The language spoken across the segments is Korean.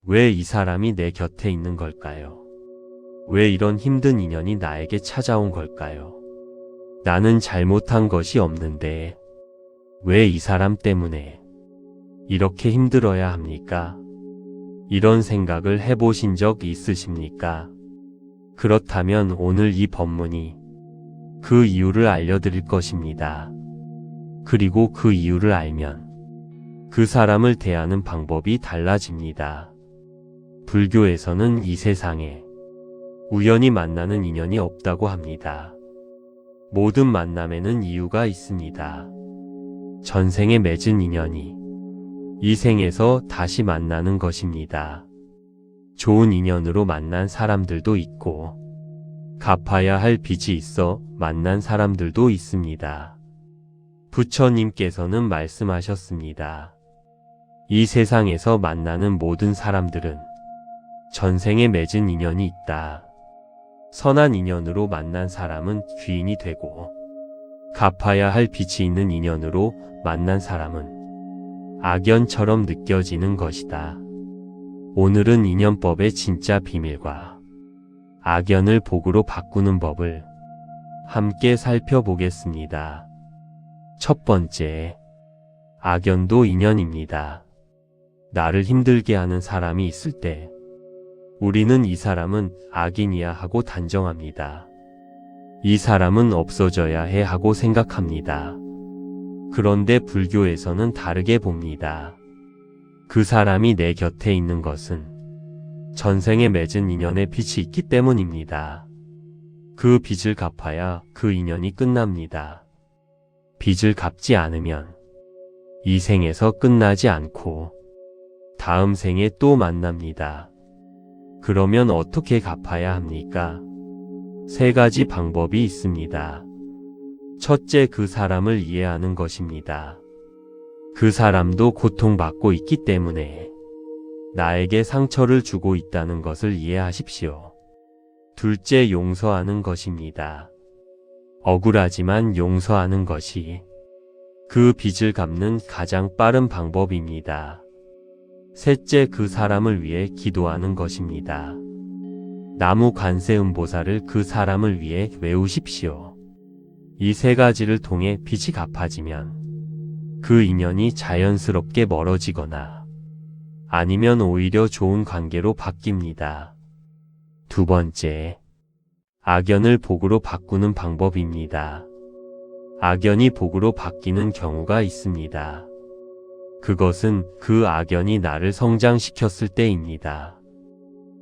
왜 이 사람이 내 곁에 있는 걸까요? 왜 이런 힘든 인연이 나에게 찾아온 걸까요? 나는 잘못한 것이 없는데 왜 이 사람 때문에 이렇게 힘들어야 합니까? 이런 생각을 해보신 적 있으십니까? 그렇다면 오늘 이 법문이 그 이유를 알려드릴 것입니다. 그리고 그 이유를 알면 그 사람을 대하는 방법이 달라집니다. 불교에서는 이 세상에 우연히 만나는 인연이 없다고 합니다. 모든 만남에는 이유가 있습니다. 전생에 맺은 인연이 이 생에서 다시 만나는 것입니다. 좋은 인연으로 만난 사람들도 있고 갚아야 할 빚이 있어 만난 사람들도 있습니다. 부처님께서는 말씀하셨습니다. 이 세상에서 만나는 모든 사람들은 전생에 맺은 인연이 있다. 선한 인연으로 만난 사람은 귀인이 되고 갚아야 할 빚이 있는 인연으로 만난 사람은 악연처럼 느껴지는 것이다. 오늘은 인연법의 진짜 비밀과 악연을 복으로 바꾸는 법을 함께 살펴보겠습니다. 첫 번째, 악연도 인연입니다. 나를 힘들게 하는 사람이 있을 때 우리는 이 사람은 악인이야 하고 단정합니다. 이 사람은 없어져야 해 하고 생각합니다. 그런데 불교에서는 다르게 봅니다. 그 사람이 내 곁에 있는 것은 전생에 맺은 인연의 빚이 있기 때문입니다. 그 빚을 갚아야 그 인연이 끝납니다. 빚을 갚지 않으면 이 생에서 끝나지 않고 다음 생에 또 만납니다. 그러면 어떻게 갚아야 합니까? 세 가지 방법이 있습니다. 첫째, 그 사람을 이해하는 것입니다. 그 사람도 고통받고 있기 때문에 나에게 상처를 주고 있다는 것을 이해하십시오. 둘째, 용서하는 것입니다. 억울하지만 용서하는 것이 그 빚을 갚는 가장 빠른 방법입니다. 셋째, 그 사람을 위해 기도하는 것입니다. 나무 관세음보살을 그 사람을 위해 외우십시오. 이 세 가지를 통해 빚이 갚아지면 그 인연이 자연스럽게 멀어지거나 아니면 오히려 좋은 관계로 바뀝니다. 두 번째, 악연을 복으로 바꾸는 방법입니다. 악연이 복으로 바뀌는 경우가 있습니다. 그것은 그 악연이 나를 성장시켰을 때입니다.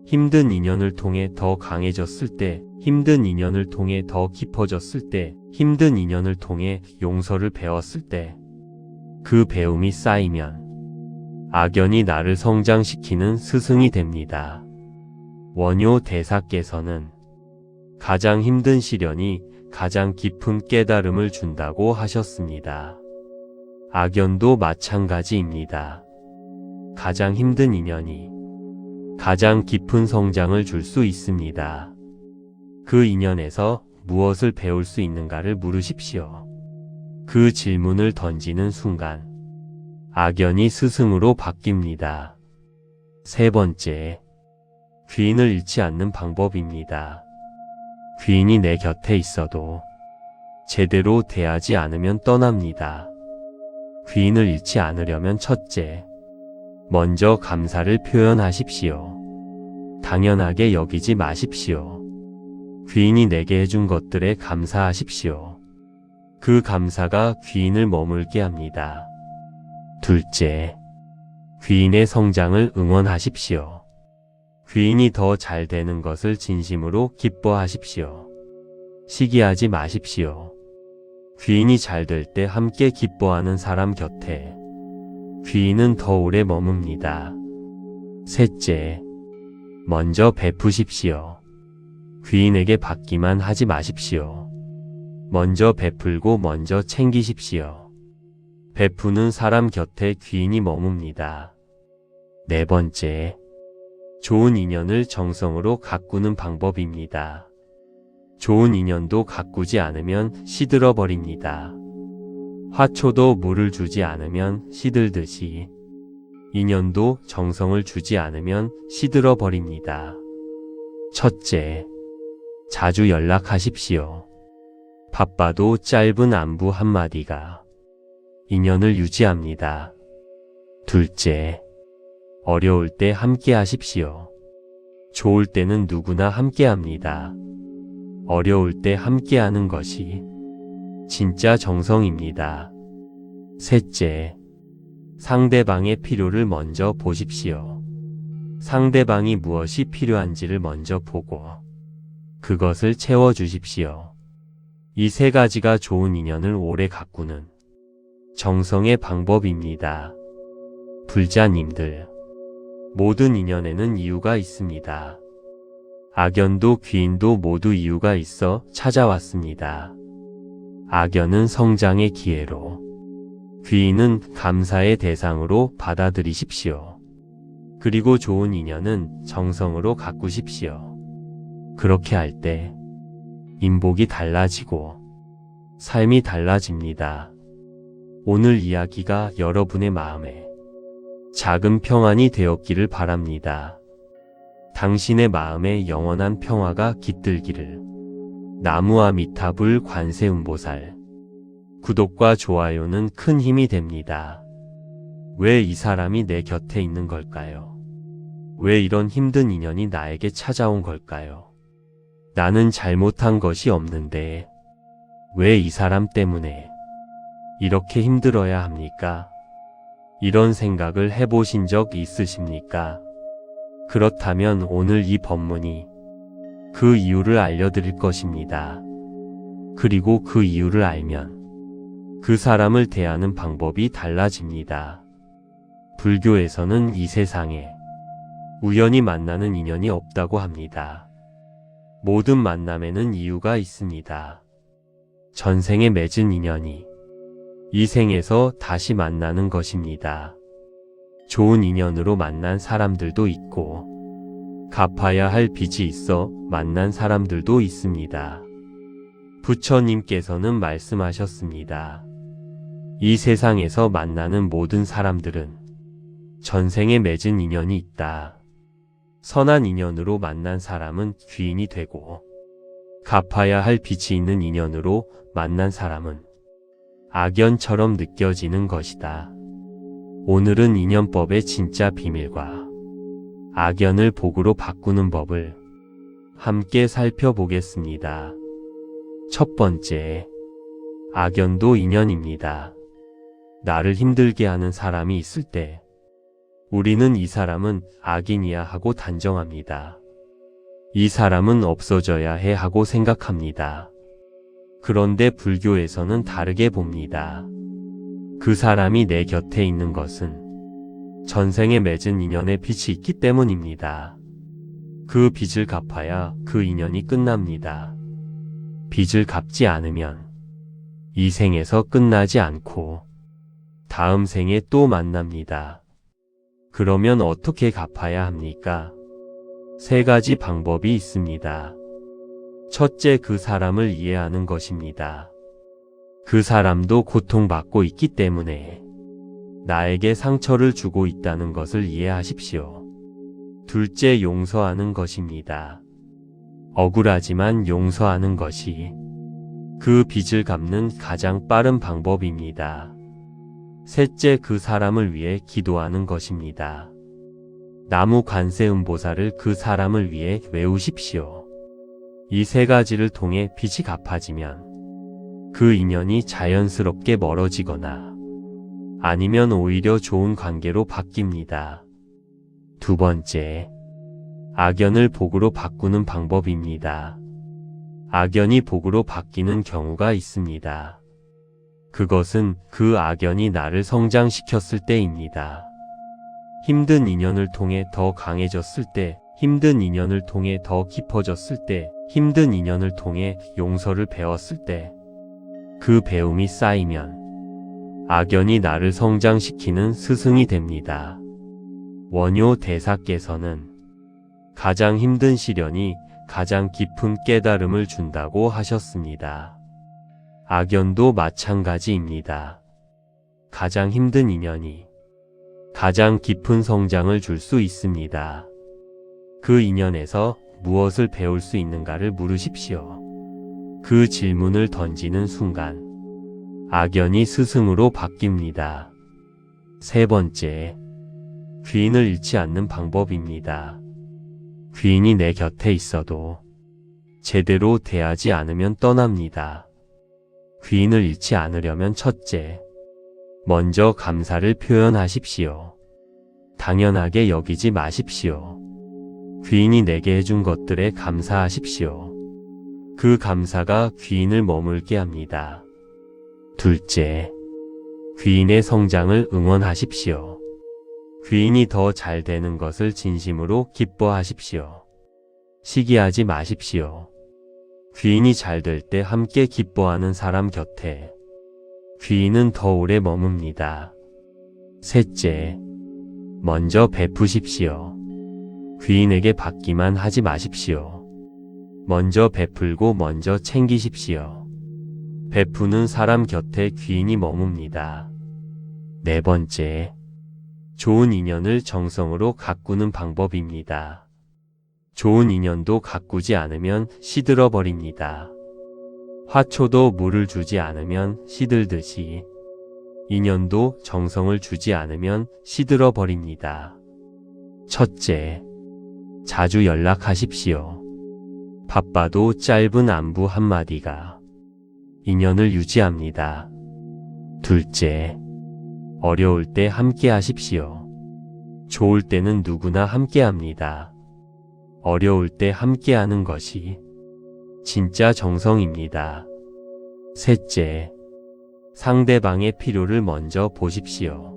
힘든 인연을 통해 더 강해졌을 때, 힘든 인연을 통해 더 깊어졌을 때, 힘든 인연을 통해 용서를 배웠을 때, 그 배움이 쌓이면 악연이 나를 성장시키는 스승이 됩니다. 원효 대사께서는 가장 힘든 시련이 가장 깊은 깨달음을 준다고 하셨습니다. 악연도 마찬가지입니다. 가장 힘든 인연이 가장 깊은 성장을 줄 수 있습니다. 그 인연에서 무엇을 배울 수 있는가를 물으십시오. 그 질문을 던지는 순간 악연이 스승으로 바뀝니다. 세 번째, 귀인을 잃지 않는 방법입니다. 귀인이 내 곁에 있어도 제대로 대하지 않으면 떠납니다. 귀인을 잃지 않으려면 첫째, 먼저 감사를 표현하십시오. 당연하게 여기지 마십시오. 귀인이 내게 해준 것들에 감사하십시오. 그 감사가 귀인을 머물게 합니다. 둘째, 귀인의 성장을 응원하십시오. 귀인이 더 잘 되는 것을 진심으로 기뻐하십시오. 시기하지 마십시오. 귀인이 잘 될 때 함께 기뻐하는 사람 곁에 귀인은 더 오래 머뭅니다. 셋째, 먼저 베푸십시오. 귀인에게 받기만 하지 마십시오. 먼저 베풀고 먼저 챙기십시오. 베푸는 사람 곁에 귀인이 머뭅니다. 네 번째, 좋은 인연을 정성으로 가꾸는 방법입니다. 좋은 인연도 가꾸지 않으면 시들어 버립니다. 화초도 물을 주지 않으면 시들듯이 인연도 정성을 주지 않으면 시들어 버립니다. 첫째, 자주 연락하십시오. 바빠도 짧은 안부 한마디가 인연을 유지합니다. 둘째, 어려울 때 함께 하십시오. 좋을 때는 누구나 함께 합니다. 어려울 때 함께 하는 것이 진짜 정성입니다. 셋째, 상대방의 필요를 먼저 보십시오. 상대방이 무엇이 필요한지를 먼저 보고 그것을 채워주십시오. 이 세 가지가 좋은 인연을 오래 가꾸는 정성의 방법입니다. 불자님들, 모든 인연에는 이유가 있습니다. 악연도 귀인도 모두 이유가 있어 찾아왔습니다. 악연은 성장의 기회로, 귀인은 감사의 대상으로 받아들이십시오. 그리고 좋은 인연은 정성으로 가꾸십시오. 그렇게 할 때 인복이 달라지고 삶이 달라집니다. 오늘 이야기가 여러분의 마음에 작은 평안이 되었기를 바랍니다. 당신의 마음에 영원한 평화가 깃들기를. 나무아미타불 관세음보살. 구독과 좋아요는 큰 힘이 됩니다. 왜 이 사람이 내 곁에 있는 걸까요? 왜 이런 힘든 인연이 나에게 찾아온 걸까요? 나는 잘못한 것이 없는데 왜 이 사람 때문에 이렇게 힘들어야 합니까? 이런 생각을 해보신 적 있으십니까? 그렇다면 오늘 이 법문이 그 이유를 알려드릴 것입니다. 그리고 그 이유를 알면 그 사람을 대하는 방법이 달라집니다. 불교에서는 이 세상에 우연히 만나는 인연이 없다고 합니다. 모든 만남에는 이유가 있습니다. 전생에 맺은 인연이 이 생에서 다시 만나는 것입니다. 좋은 인연으로 만난 사람들도 있고 갚아야 할 빚이 있어 만난 사람들도 있습니다. 부처님께서는 말씀하셨습니다. 이 세상에서 만나는 모든 사람들은 전생에 맺은 인연이 있다. 선한 인연으로 만난 사람은 귀인이 되고 갚아야 할 빚이 있는 인연으로 만난 사람은 악연처럼 느껴지는 것이다. 오늘은 인연법의 진짜 비밀과 악연을 복으로 바꾸는 법을 함께 살펴보겠습니다. 첫 번째, 악연도 인연입니다. 나를 힘들게 하는 사람이 있을 때 우리는 이 사람은 악인이야 하고 단정합니다. 이 사람은 없어져야 해 하고 생각합니다. 그런데 불교에서는 다르게 봅니다. 그 사람이 내 곁에 있는 것은 전생에 맺은 인연의 빚이 있기 때문입니다. 그 빚을 갚아야 그 인연이 끝납니다. 빚을 갚지 않으면 이 생에서 끝나지 않고 다음 생에 또 만납니다. 그러면 어떻게 갚아야 합니까? 세 가지 방법이 있습니다. 첫째, 그 사람을 이해하는 것입니다. 그 사람도 고통받고 있기 때문에 나에게 상처를 주고 있다는 것을 이해하십시오. 둘째, 용서하는 것입니다. 억울하지만 용서하는 것이 그 빚을 갚는 가장 빠른 방법입니다. 셋째, 그 사람을 위해 기도하는 것입니다. 나무 관세음보살을 그 사람을 위해 외우십시오. 이 세 가지를 통해 빚이 갚아지면 그 인연이 자연스럽게 멀어지거나 아니면 오히려 좋은 관계로 바뀝니다. 두 번째, 악연을 복으로 바꾸는 방법입니다. 악연이 복으로 바뀌는 경우가 있습니다. 그것은 그 악연이 나를 성장시켰을 때입니다. 힘든 인연을 통해 더 강해졌을 때, 힘든 인연을 통해 더 깊어졌을 때, 힘든 인연을 통해 용서를 배웠을 때, 그 배움이 쌓이면 악연이 나를 성장시키는 스승이 됩니다. 원효 대사께서는 가장 힘든 시련이 가장 깊은 깨달음을 준다고 하셨습니다. 악연도 마찬가지입니다. 가장 힘든 인연이 가장 깊은 성장을 줄 수 있습니다. 그 인연에서 무엇을 배울 수 있는가를 물으십시오. 그 질문을 던지는 순간 악연이 스승으로 바뀝니다. 세 번째, 귀인을 잃지 않는 방법입니다. 귀인이 내 곁에 있어도 제대로 대하지 않으면 떠납니다. 귀인을 잃지 않으려면 첫째, 먼저 감사를 표현하십시오. 당연하게 여기지 마십시오. 귀인이 내게 해준 것들에 감사하십시오. 그 감사가 귀인을 머물게 합니다. 둘째, 귀인의 성장을 응원하십시오. 귀인이 더 잘 되는 것을 진심으로 기뻐하십시오. 시기하지 마십시오. 귀인이 잘 될 때 함께 기뻐하는 사람 곁에 귀인은 더 오래 머뭅니다. 셋째, 먼저 베푸십시오. 귀인에게 받기만 하지 마십시오. 먼저 베풀고 먼저 챙기십시오. 베푸는 사람 곁에 귀인이 머뭅니다. 네 번째, 좋은 인연을 정성으로 가꾸는 방법입니다. 좋은 인연도 가꾸지 않으면 시들어 버립니다. 화초도 물을 주지 않으면 시들듯이 인연도 정성을 주지 않으면 시들어 버립니다. 첫째, 자주 연락하십시오. 바빠도 짧은 안부 한마디가 인연을 유지합니다. 둘째, 어려울 때 함께 하십시오. 좋을 때는 누구나 함께 합니다. 어려울 때 함께 하는 것이 진짜 정성입니다. 셋째, 상대방의 필요를 먼저 보십시오.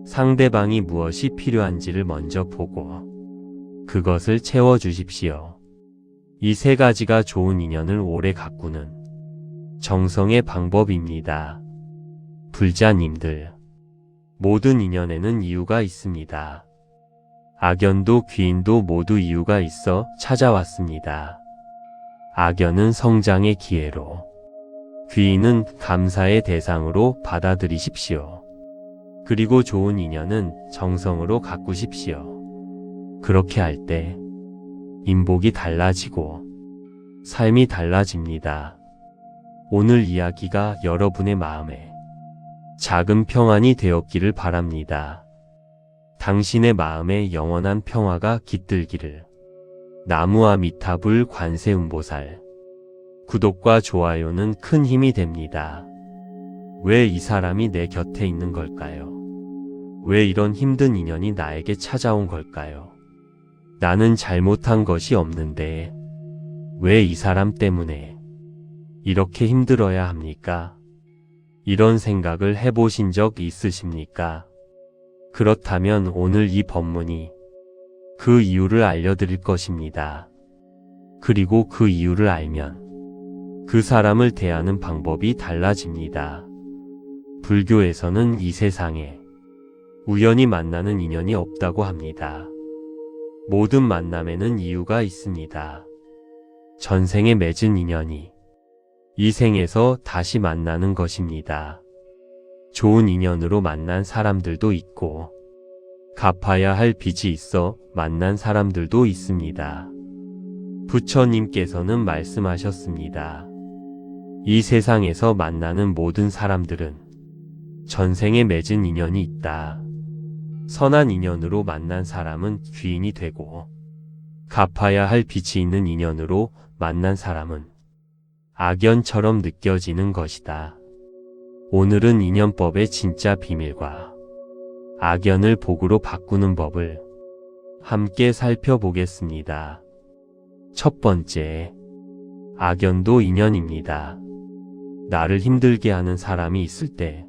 상대방이 무엇이 필요한지를 먼저 보고 그것을 채워주십시오. 이 세 가지가 좋은 인연을 오래 가꾸는 정성의 방법입니다. 불자님들, 모든 인연에는 이유가 있습니다. 악연도 귀인도 모두 이유가 있어 찾아왔습니다. 악연은 성장의 기회로, 귀인은 감사의 대상으로 받아들이십시오. 그리고 좋은 인연은 정성으로 가꾸십시오. 그렇게 할 때 인복이 달라지고 삶이 달라집니다. 오늘 이야기가 여러분의 마음에 작은 평안이 되었기를 바랍니다. 당신의 마음에 영원한 평화가 깃들기를. 나무아미타불 관세음보살. 구독과 좋아요는 큰 힘이 됩니다. 왜 이 사람이 내 곁에 있는 걸까요? 왜 이런 힘든 인연이 나에게 찾아온 걸까요? 나는 잘못한 것이 없는데 왜 이 사람 때문에 이렇게 힘들어야 합니까? 이런 생각을 해보신 적 있으십니까? 그렇다면 오늘 이 법문이 그 이유를 알려드릴 것입니다. 그리고 그 이유를 알면 그 사람을 대하는 방법이 달라집니다. 불교에서는 이 세상에 우연히 만나는 인연이 없다고 합니다. 모든 만남에는 이유가 있습니다. 전생에 맺은 인연이 이 생에서 다시 만나는 것입니다. 좋은 인연으로 만난 사람들도 있고 갚아야 할 빚이 있어 만난 사람들도 있습니다. 부처님께서는 말씀하셨습니다. 이 세상에서 만나는 모든 사람들은 전생에 맺은 인연이 있다. 선한 인연으로 만난 사람은 귀인이 되고 갚아야 할 빚이 있는 인연으로 만난 사람은 악연처럼 느껴지는 것이다. 오늘은 인연법의 진짜 비밀과 악연을 복으로 바꾸는 법을 함께 살펴보겠습니다. 첫 번째, 악연도 인연입니다. 나를 힘들게 하는 사람이 있을 때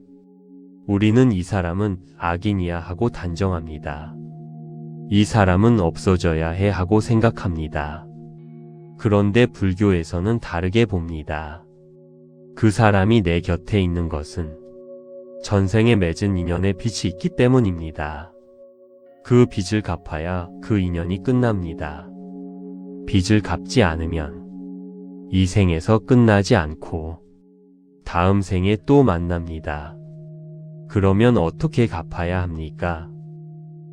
우리는 이 사람은 악인이야 하고 단정합니다. 이 사람은 없어져야 해 하고 생각합니다. 그런데 불교에서는 다르게 봅니다. 그 사람이 내 곁에 있는 것은 전생에 맺은 인연의 빚이 있기 때문입니다. 그 빚을 갚아야 그 인연이 끝납니다. 빚을 갚지 않으면 이 생에서 끝나지 않고 다음 생에 또 만납니다. 그러면 어떻게 갚아야 합니까?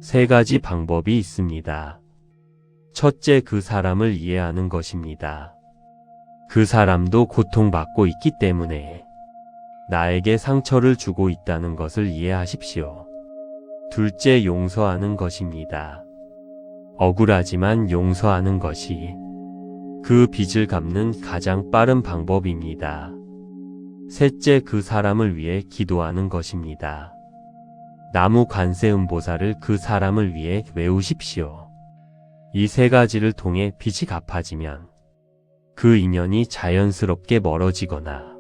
세 가지 방법이 있습니다. 첫째, 그 사람을 이해하는 것입니다. 그 사람도 고통받고 있기 때문에 나에게 상처를 주고 있다는 것을 이해하십시오. 둘째, 용서하는 것입니다. 억울하지만 용서하는 것이 그 빚을 갚는 가장 빠른 방법입니다. 셋째, 그 사람을 위해 기도하는 것입니다. 나무 관세음보살을 그 사람을 위해 외우십시오. 이 세 가지를 통해 빚이 갚아지면 그 인연이 자연스럽게 멀어지거나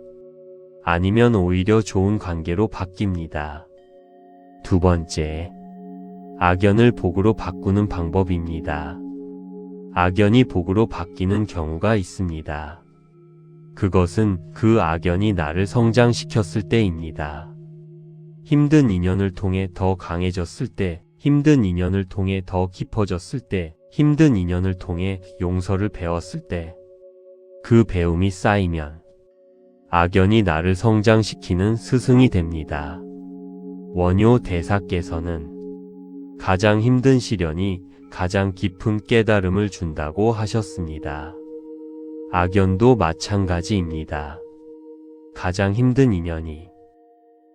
아니면 오히려 좋은 관계로 바뀝니다. 두 번째, 악연을 복으로 바꾸는 방법입니다. 악연이 복으로 바뀌는 경우가 있습니다. 그것은 그 악연이 나를 성장시켰을 때입니다. 힘든 인연을 통해 더 강해졌을 때, 힘든 인연을 통해 더 깊어졌을 때, 힘든 인연을 통해 용서를 배웠을 때, 그 배움이 쌓이면 악연이 나를 성장시키는 스승이 됩니다. 원효 대사께서는 가장 힘든 시련이 가장 깊은 깨달음을 준다고 하셨습니다. 악연도 마찬가지입니다. 가장 힘든 인연이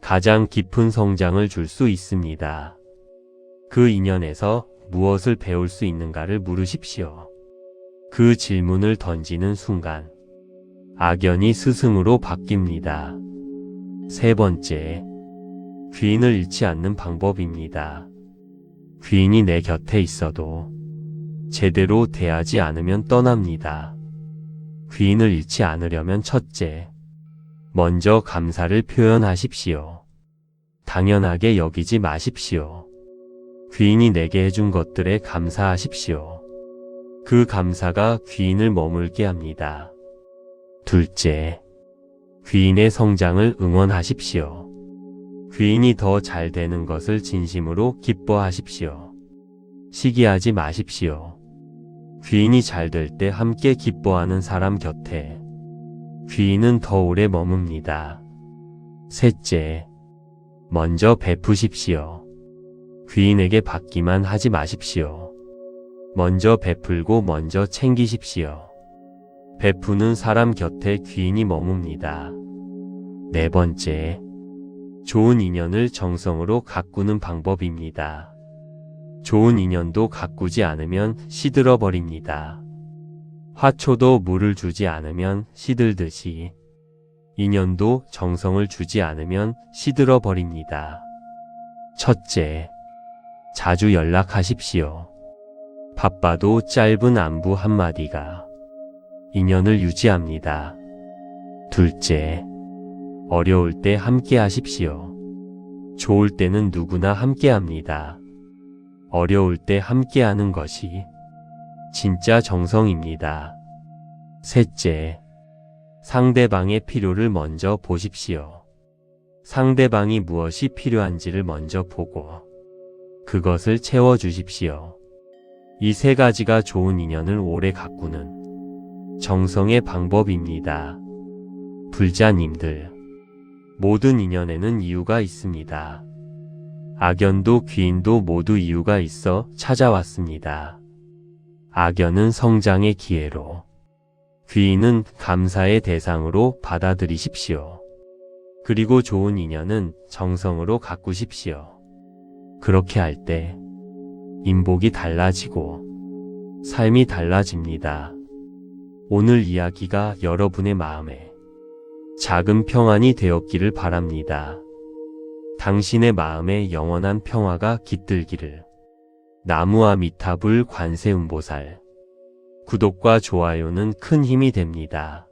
가장 깊은 성장을 줄 수 있습니다. 그 인연에서 무엇을 배울 수 있는가를 물으십시오. 그 질문을 던지는 순간 악연이 스승으로 바뀝니다. 세 번째, 귀인을 잃지 않는 방법입니다. 귀인이 내 곁에 있어도 제대로 대하지 않으면 떠납니다. 귀인을 잃지 않으려면 첫째, 먼저 감사를 표현하십시오. 당연하게 여기지 마십시오. 귀인이 내게 해준 것들에 감사하십시오. 그 감사가 귀인을 머물게 합니다. 둘째, 귀인의 성장을 응원하십시오. 귀인이 더 잘 되는 것을 진심으로 기뻐하십시오. 시기하지 마십시오. 귀인이 잘 될 때 함께 기뻐하는 사람 곁에 귀인은 더 오래 머뭅니다. 셋째, 먼저 베푸십시오. 귀인에게 받기만 하지 마십시오. 먼저 베풀고 먼저 챙기십시오. 베푸는 사람 곁에 귀인이 머뭅니다. 네 번째, 좋은 인연을 정성으로 가꾸는 방법입니다. 좋은 인연도 가꾸지 않으면 시들어 버립니다. 화초도 물을 주지 않으면 시들듯이 인연도 정성을 주지 않으면 시들어 버립니다. 첫째, 자주 연락하십시오. 바빠도 짧은 안부 한마디가 인연을 유지합니다. 둘째, 어려울 때 함께 하십시오. 좋을 때는 누구나 함께 합니다. 어려울 때 함께 하는 것이 진짜 정성입니다. 셋째, 상대방의 필요를 먼저 보십시오. 상대방이 무엇이 필요한지를 먼저 보고 그것을 채워주십시오. 이 세 가지가 좋은 인연을 오래 가꾸는 정성의 방법입니다. 불자님들, 모든 인연에는 이유가 있습니다. 악연도 귀인도 모두 이유가 있어 찾아왔습니다. 악연은 성장의 기회로, 귀인은 감사의 대상으로 받아들이십시오. 그리고 좋은 인연은 정성으로 가꾸십시오. 그렇게 할 때 인복이 달라지고 삶이 달라집니다. 오늘 이야기가 여러분의 마음에 작은 평안이 되었기를 바랍니다. 당신의 마음에 영원한 평화가 깃들기를. 나무아미타불 관세음보살. 구독과 좋아요는 큰 힘이 됩니다.